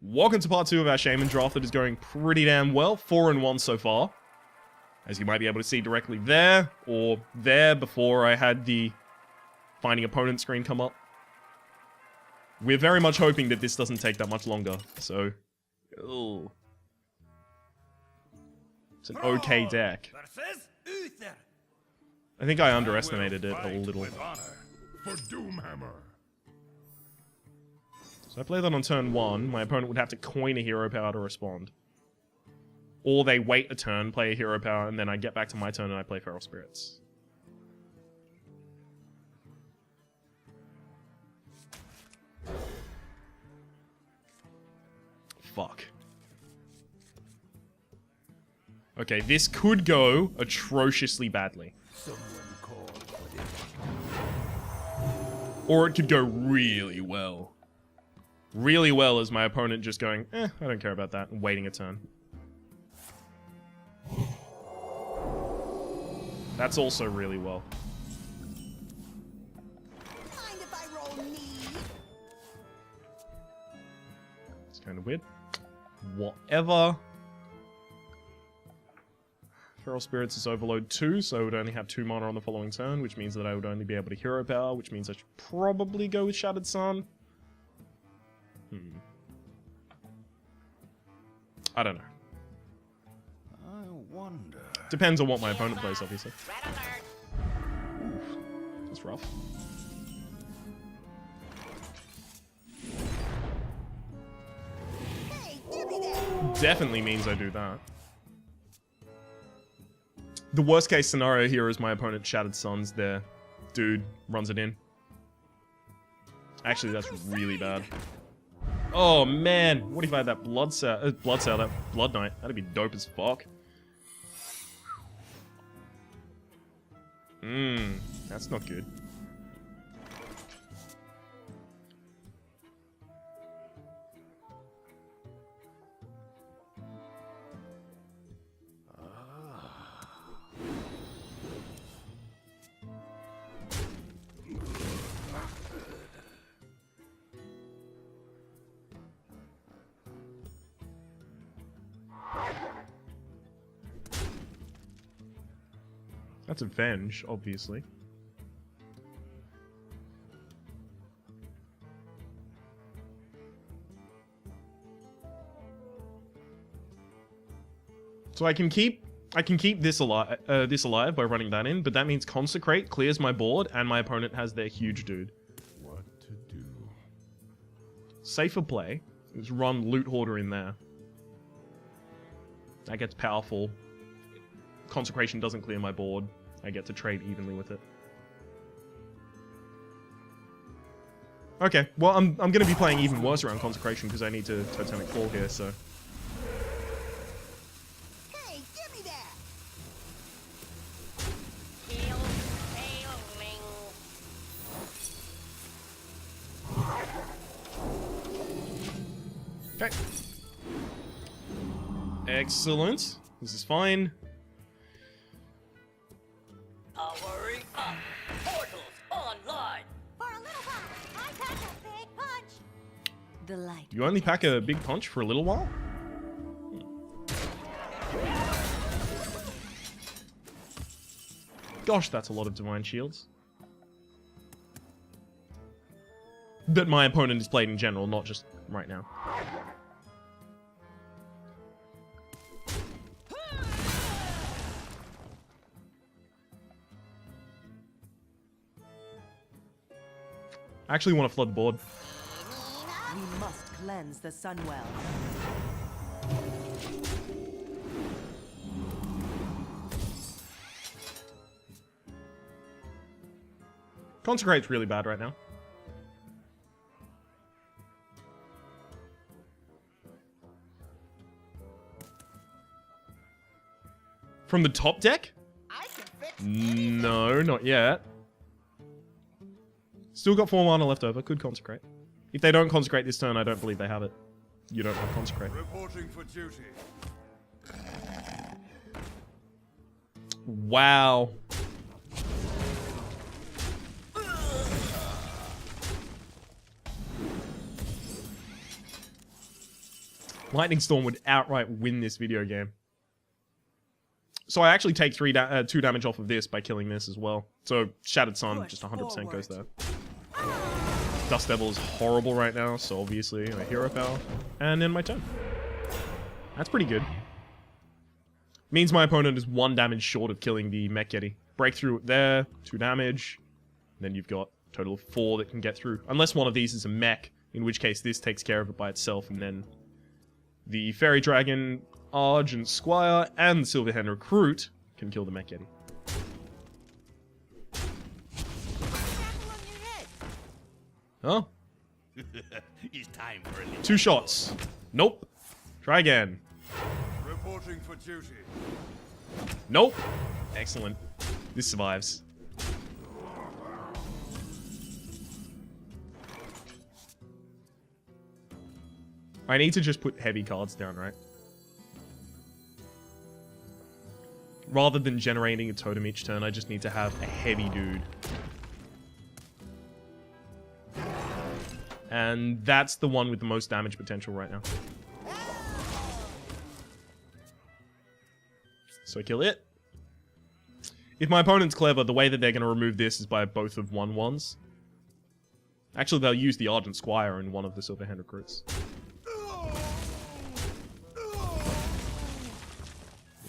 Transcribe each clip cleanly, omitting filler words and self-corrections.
Welcome to part 2 of our Shaman draft that is going pretty damn well. 4-1 so far. As you might be able to see directly there, or there before I had the finding opponent screen come up. We're very much hoping that this doesn't take that much longer, so... Ugh. It's an okay deck. I think I underestimated it a little. So I play that on turn 1. My opponent would have to coin a hero power to respond. Or they wait a turn, play a hero power, and then I get back to my turn and I play Feral Spirits. Fuck. Okay, this could go atrociously badly. Or it could go really well. Really well as my opponent just going, I don't care about that, and waiting a turn. That's also really well. Mind if I roll me? It's kind of weird. Whatever. Feral Spirits is Overload 2, so I would only have 2 mana on the following turn, which means that I would only be able to hero power, which means I should probably go with Shattered Sun. I don't know. I wonder. Depends on what my opponent plays, obviously. Oof, that's rough. Hey, give me that. Definitely means I do that. The worst case scenario here is my opponent Shattered Suns their dude, runs it in. Actually, that's really bad. Oh man, what if I had that Blood Cell, that Blood Knight? That'd be dope as fuck. That's not good. That's Avenge, obviously. So I can keep this alive by running that in, but that means Consecrate clears my board and my opponent has their huge dude. What to do? Safer play is run Loot Hoarder in there. That gets powerful. Consecration doesn't clear my board. I get to trade evenly with it. Okay, well I'm gonna be playing even worse around Consecration because I need to Totemic Claw here, so. Hey, give me that. Okay. Excellent. This is fine. Hurry up! Portals online! For a little while, I pack a big punch. Delight. You only pack a big punch for a little while? Gosh, that's a lot of Divine Shields. That my opponent has played in general, not just right now. I actually want to flood the board. We must cleanse the Sunwell. Consecrate's really bad right now. From the top deck? I can fix anything. No, not yet. Still got 4 mana left over. Could Consecrate. If they don't Consecrate this turn, I don't believe they have it. You don't have Consecrate. Reporting for duty. Wow. Lightning Storm would outright win this video game. So I actually take 2 damage off of this by killing this as well. So Shattered Sun just 100% goes there. Dust Devil is horrible right now, so obviously my hero power. And then my turn. That's pretty good. Means my opponent is 1 damage short of killing the Mech Yeti. Breakthrough there, 2 damage. Then you've got a total of 4 that can get through. Unless one of these is a mech, in which case this takes care of it by itself, and then the Fairy Dragon, Argent Squire, and the Silverhand Recruit can kill the Mech Yeti. Oh. It's time for a 2 shots. Nope. Try again. reporting for duty. Nope. Excellent. This survives. I need to just put heavy cards down, right? Rather than generating a totem each turn, I just need to have a heavy dude. And that's the one with the most damage potential right now. So I kill it. If my opponent's clever, the way that they're going to remove this is by both of 1/1s. Actually, they'll use the Argent Squire in one of the Silverhand Recruits.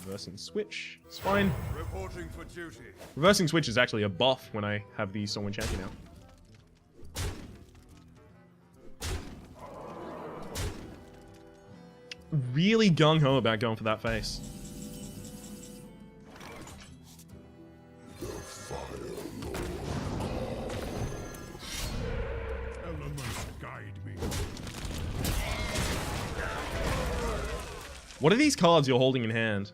Reversing Switch. It's fine. Reporting for duty. Reversing Switch is actually a buff when I have the Stormwind Champion out. Really gung-ho about going for that face. Elements guide me. What are these cards you're holding in hand?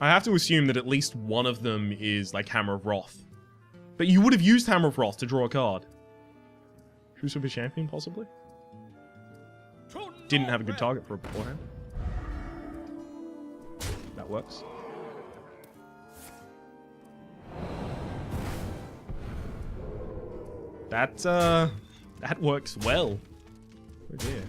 I have to assume that at least one of them is like Hammer of Wrath. But you would have used Hammer of Wrath to draw a card. True Super Champion, possibly? Didn't have a good target for it beforehand. That works. That works well. Oh dear.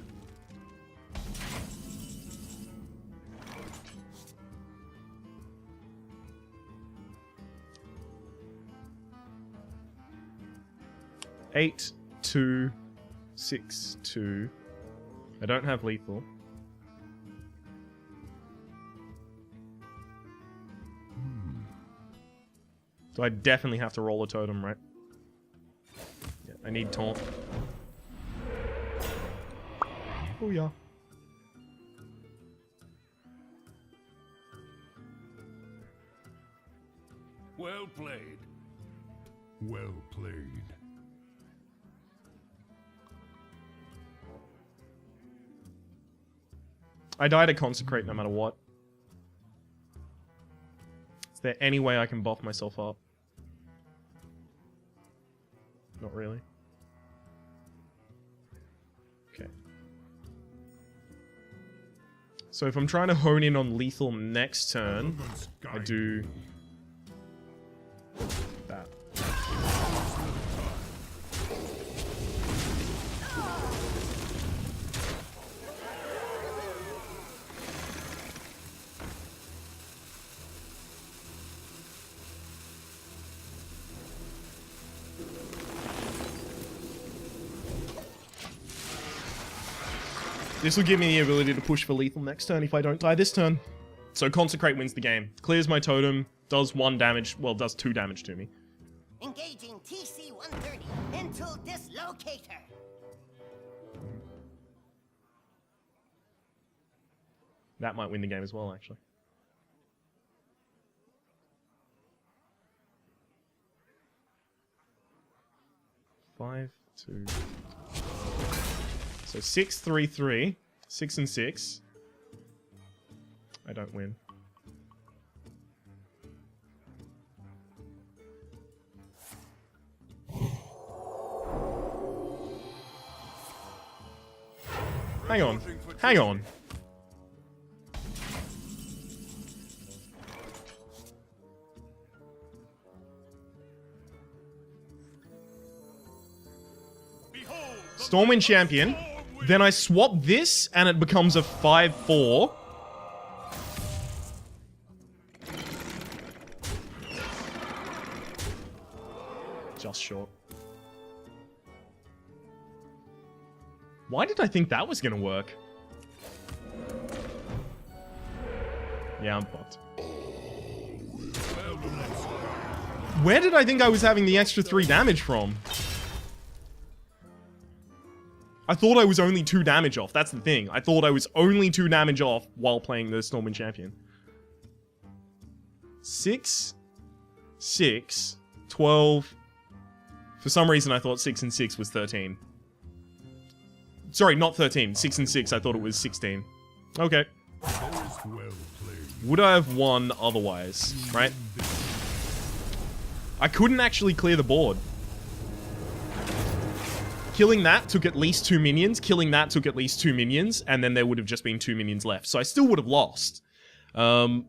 Eight, 2, 6, 2. I don't have lethal. So I definitely have to roll a totem, right? Yeah, I need taunt. Oh yeah. Well played. Well played. I die to consecrate no matter what. Is there any way I can buff myself up? Not really. Okay. So if I'm trying to hone in on lethal next turn, I do that. This will give me the ability to push for lethal next turn if I don't die this turn. So Consecrate wins the game. Clears my totem, does 1 damage, well, does 2 damage to me. Engaging TC-130 into dislocator. That might win the game as well, actually. Five, 2... So 6, 3, 3. 6 and 6. I don't win. Hang on. Hang on. Stormwind Champion Then I swap this, and it becomes a 5-4. Just short. Why did I think that was gonna work? Yeah, I'm fucked. Where did I think I was having the extra 3 damage from? I thought I was only 2 damage off. That's the thing. I thought I was only 2 damage off while playing the Stormwind Champion. 6, 6, 12. For some reason, I thought 6 and 6 was 13. Sorry, not 13. 6 and 6, I thought it was 16. Okay. Would I have won otherwise, right? I couldn't actually clear the board. Killing that took at least 2 minions. Killing that took at least 2 minions. And then there would have just been 2 minions left. So I still would have lost. I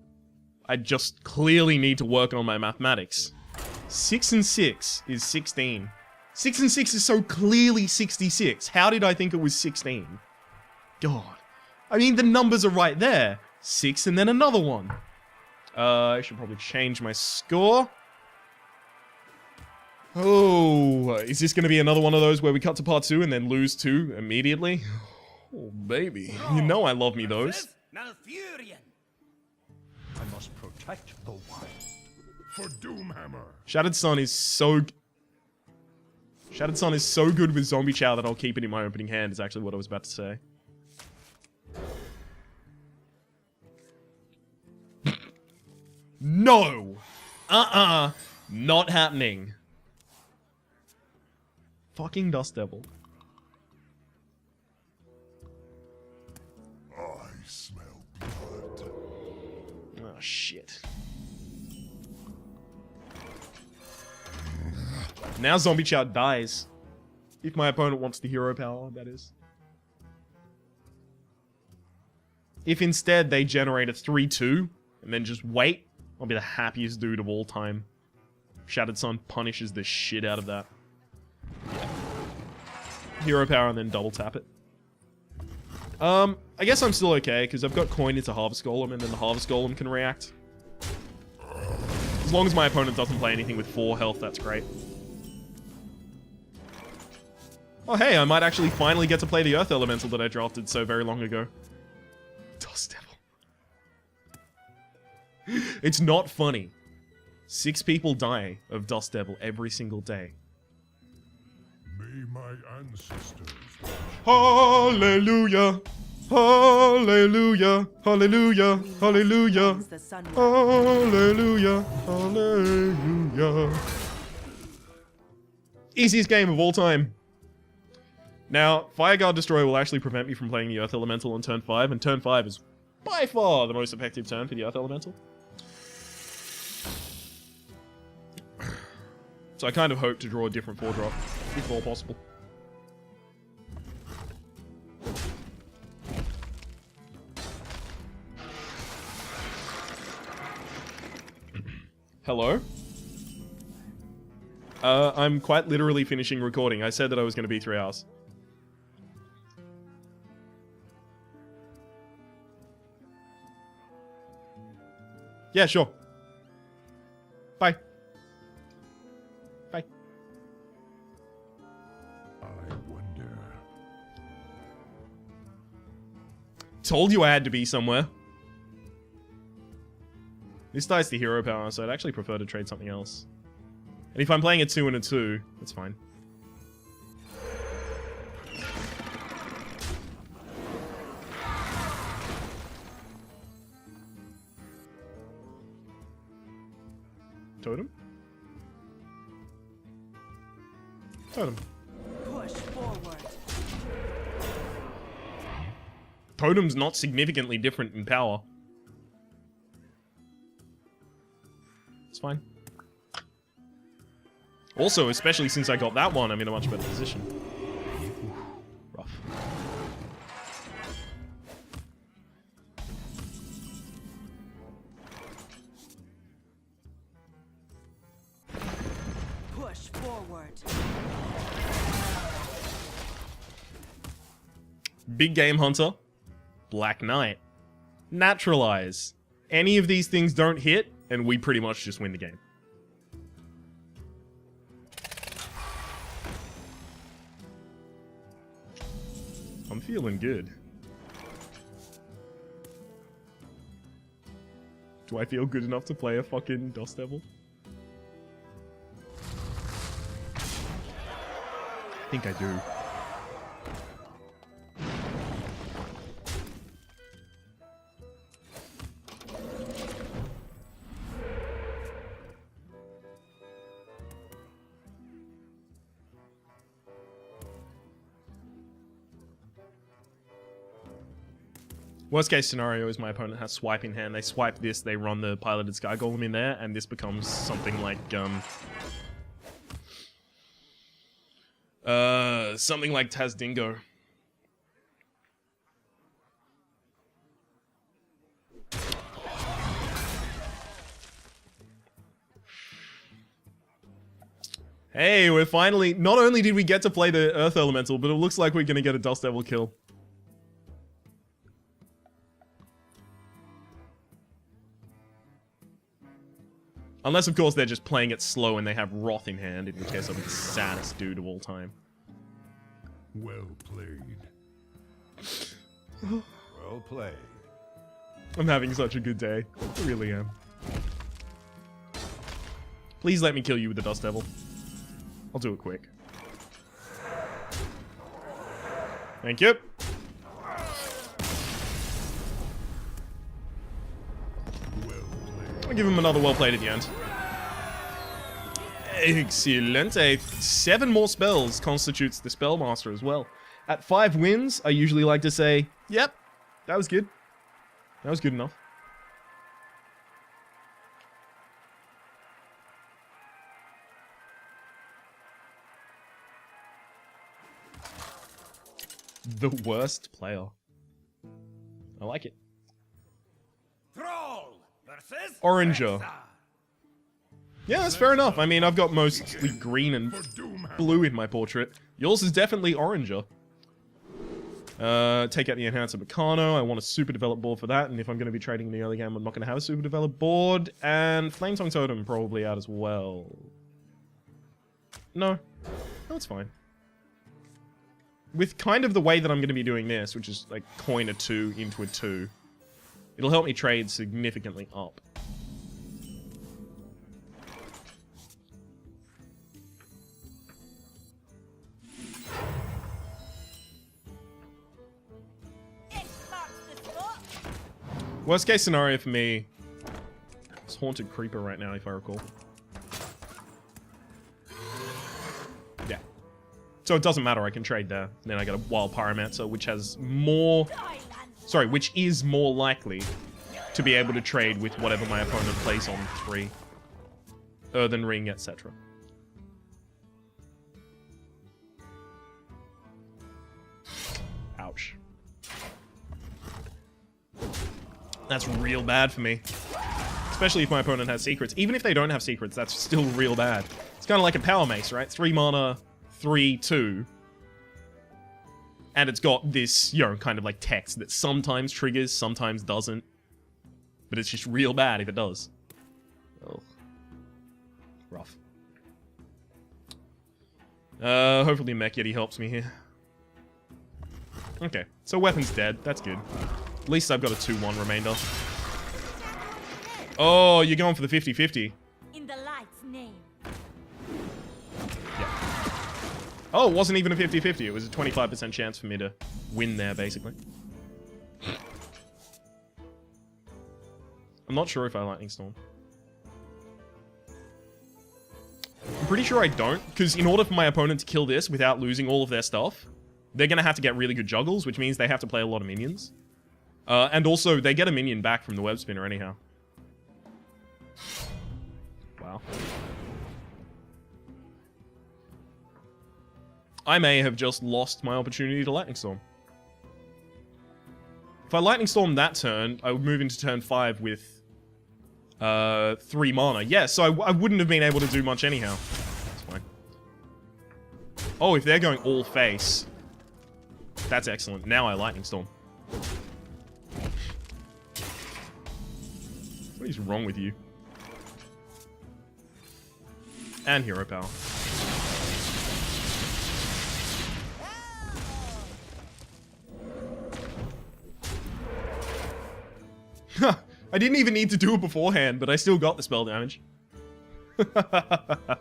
just clearly need to work on my mathematics. 6 and 6 is 16. 6 and 6 is so clearly 66. How did I think it was 16? God. I mean, the numbers are right there. 6 and then another one. I should probably change my score. Oh, is this going to be another one of those where we cut to part 2 and then lose 2 immediately? Oh, baby. You know I love me those. Malfurion. I must protect the one. For Doomhammer. Shattered Sun is so... Shattered Sun is so good with Zombie Chow that I'll keep it in my opening hand, is actually what I was about to say. No! Not happening. Fucking Dust Devil. I smell blood. Oh, shit. Now Zombie Chow dies. If my opponent wants the hero power, that is. If instead they generate a 3-2, and then just wait, I'll be the happiest dude of all time. Shattered Sun punishes the shit out of that. Hero power and then double tap it. I guess I'm still okay, because I've got coin into Harvest Golem, and then the Harvest Golem can react. As long as my opponent doesn't play anything with 4 health, that's great. Oh hey, I might actually finally get to play the Earth Elemental that I drafted so very long ago. Dust Devil. It's not funny. 6 people die of Dust Devil every single day. May my ancestors. Hallelujah! Hallelujah! Hallelujah! Hallelujah! Cleanse the Sunwell. Hallelujah! Hallelujah! Easiest game of all time. Now, Fireguard Destroyer will actually prevent me from playing the Earth Elemental on turn 5, and turn 5 is by far the most effective turn for the Earth Elemental. So I kind of hope to draw a different 4-drop, if all possible. Hello? I'm quite literally finishing recording. I said that I was going to be 3 hours. Yeah, sure. Bye. Bye. I wonder. Told you I had to be somewhere. This dies to hero power, so I'd actually prefer to trade something else. And if I'm playing a 2 and a 2, that's fine. Totem? Totem. Push forward. Totem's not significantly different in power. It's fine. Also, especially since I got that one, I'm in a much better position. Rough. Push forward. Big Game Hunter, Black Knight, Naturalize. Any of these things don't hit, and we pretty much just win the game. I'm feeling good. Do I feel good enough to play a fucking Dust Devil? I think I do. Worst case scenario is my opponent has swipe in hand. They swipe this, they run the piloted Sky Golem in there, and this becomes something like something like Tazdingo. Hey, we're finally... Not only did we get to play the Earth Elemental, but it looks like we're gonna get a Dust Devil kill. Unless, of course, they're just playing it slow and they have Wrath in hand, in which case I'll be the saddest dude of all time. Well played. Well played. I'm having such a good day. I really am. Please let me kill you with the Dust Devil. I'll do it quick. Thank you. I'll give him another well played at the end. Excellent. 7 more spells constitutes the Spellmaster as well. At 5 wins, I usually like to say, yep, that was good. That was good enough. The worst player. I like it. Thrall versus Oranger. Yeah, that's fair enough. I mean, I've got mostly green and blue in my portrait. Yours is definitely Oranger. Take out the Enhancer Meccano. I want a super developed board for that, and if I'm going to be trading in the early game, I'm not going to have a super developed board. And Flametongue Totem probably out as well. No. No, it's fine. With kind of the way that I'm going to be doing this, which is like coin a 2 into a 2, it'll help me trade significantly up. Worst case scenario for me is Haunted Creeper right now, if I recall. Yeah. So it doesn't matter, I can trade there. Then I get a Wild Pyromancer, which has more... Sorry, which is more likely to be able to trade with whatever my opponent plays on 3. Earthen Ring, etc. Ouch. That's real bad for me. Especially if my opponent has secrets. Even if they don't have secrets, that's still real bad. It's kind of like a Power Mace, right? 3 mana, 3/2. And it's got this, you know, kind of like text that sometimes triggers, sometimes doesn't. But it's just real bad if it does. Oh. Rough. Hopefully Mech Yeti helps me here. Okay, so weapon's dead. That's good. At least I've got a 2-1 remainder. Oh, you're going for the 50-50. In the light's name. Yeah. Oh, it wasn't even a 50-50. It was a 25% chance for me to win there, basically. I'm not sure if I Lightning Storm. I'm pretty sure I don't, because in order for my opponent to kill this without losing all of their stuff, they're going to have to get really good juggles, which means they have to play a lot of minions. And also, they get a minion back from the Web Spinner anyhow. Wow. I may have just lost my opportunity to Lightning Storm. If I Lightning Storm that turn, I would move into turn 5 with 3 mana. Yeah, so I wouldn't have been able to do much anyhow. That's fine. Oh, if they're going all face... That's excellent. Now I Lightning Storm. What is wrong with you? And Hero Power. I didn't even need to do it beforehand, but I still got the spell damage. The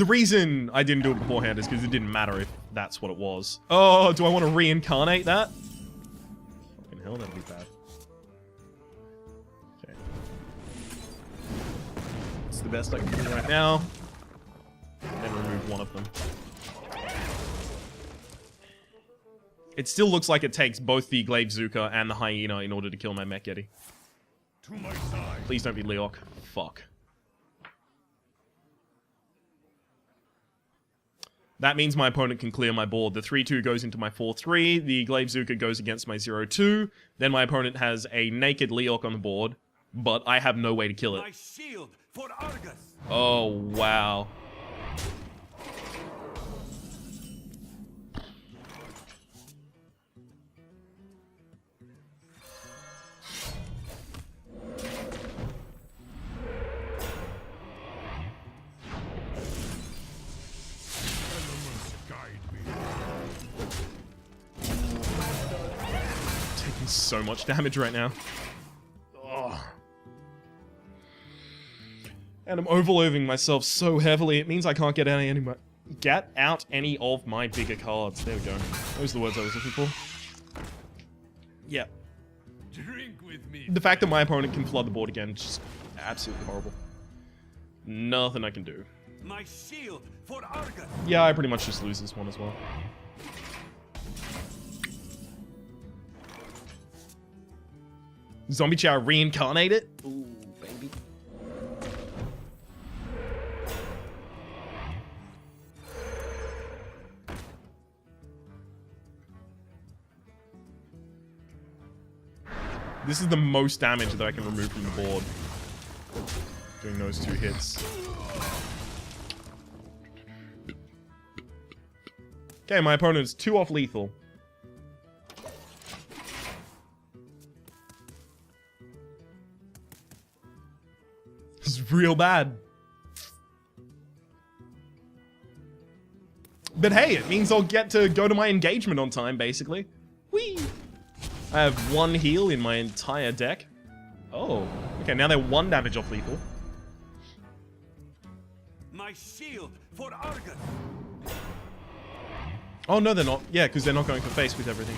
reason I didn't do it beforehand is because it didn't matter if that's what it was. Oh, do I want to reincarnate that? Fucking hell, that'd be bad. Okay. It's the best I can do right now. And remove one of them. It still looks like it takes both the Glaive Zuka and the Hyena in order to kill my Mech Yeti. To my side. Please don't be Leok. Fuck. That means my opponent can clear my board. The 3-2 goes into my 4-3, the Glaive Zuka goes against my 0-2, then my opponent has a naked Leok on the board, but I have no way to kill it. My shield for Argus. Oh, wow. So much damage right now. Oh. And I'm overloading myself so heavily, it means I can't get out any of my bigger cards. There we go. Those are the words I was looking for. Yeah. Drink with me. The fact that my opponent can flood the board again is just absolutely horrible. Nothing I can do. My shield for Argus. Yeah, I pretty much just lose this one as well. Zombie Chow reincarnate it? Ooh, baby. This is the most damage that I can remove from the board. Doing those 2 hits. Okay, my opponent is 2 off lethal. This is real bad. But hey, it means I'll get to go to my engagement on time, basically. Whee! I have 1 heal in my entire deck. Oh, okay, now they're 1 damage off lethal. My shield for Argus. Oh, no, they're not. Yeah, because they're not going for face with everything.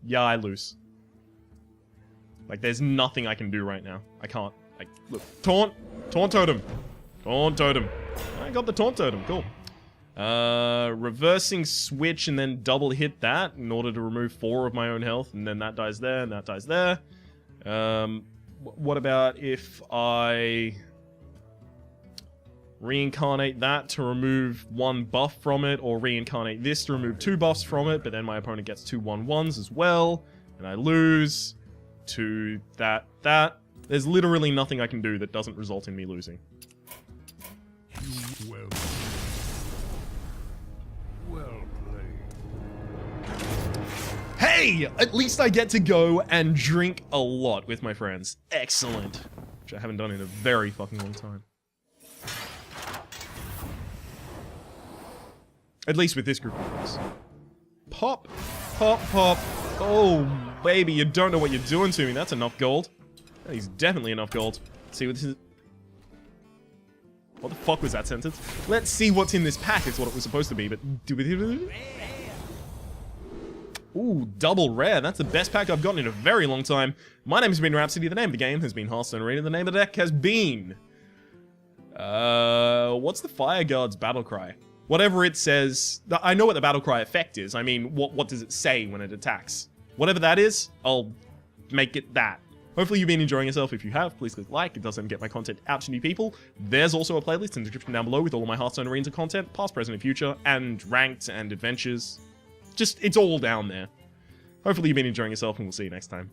Yeah, I lose. Like, there's nothing I can do right now. I can't. Like, look. Taunt! Taunt Totem! Taunt Totem. I got the Taunt Totem. Cool. Reversing switch and then double hit that in order to remove 4 of my own health. And then that dies there, and that dies there. What about if I reincarnate that to remove 1 buff from it, or reincarnate this to remove 2 buffs from it, but then my opponent gets 2 1/1s as well, and I lose to that. There's literally nothing I can do that doesn't result in me losing. Well played. Hey! At least I get to go and drink a lot with my friends. Excellent. Which I haven't done in a very fucking long time. At least with this group of friends. Pop. Pop, pop. Oh, baby, you don't know what you're doing to me. That's enough gold. That is definitely enough gold. Let's see what this is. What the fuck was that sentence? Let's see what's in this pack is what it was supposed to be, but... Ooh, double rare. That's the best pack I've gotten in a very long time. My name has been Rhapsody. The name of the game has been Hearthstone Arena. The name of the deck has been... what's the Fire Guard's battle cry? Whatever it says... I know what the battle cry effect is. I mean, what does it say when it attacks? Whatever that is, I'll make it that. Hopefully you've been enjoying yourself. If you have, please click like. It does get my content out to new people. There's also a playlist in the description down below with all of my Hearthstone Arena content, past, present, and future, and ranked and adventures. Just, it's all down there. Hopefully you've been enjoying yourself, and we'll see you next time.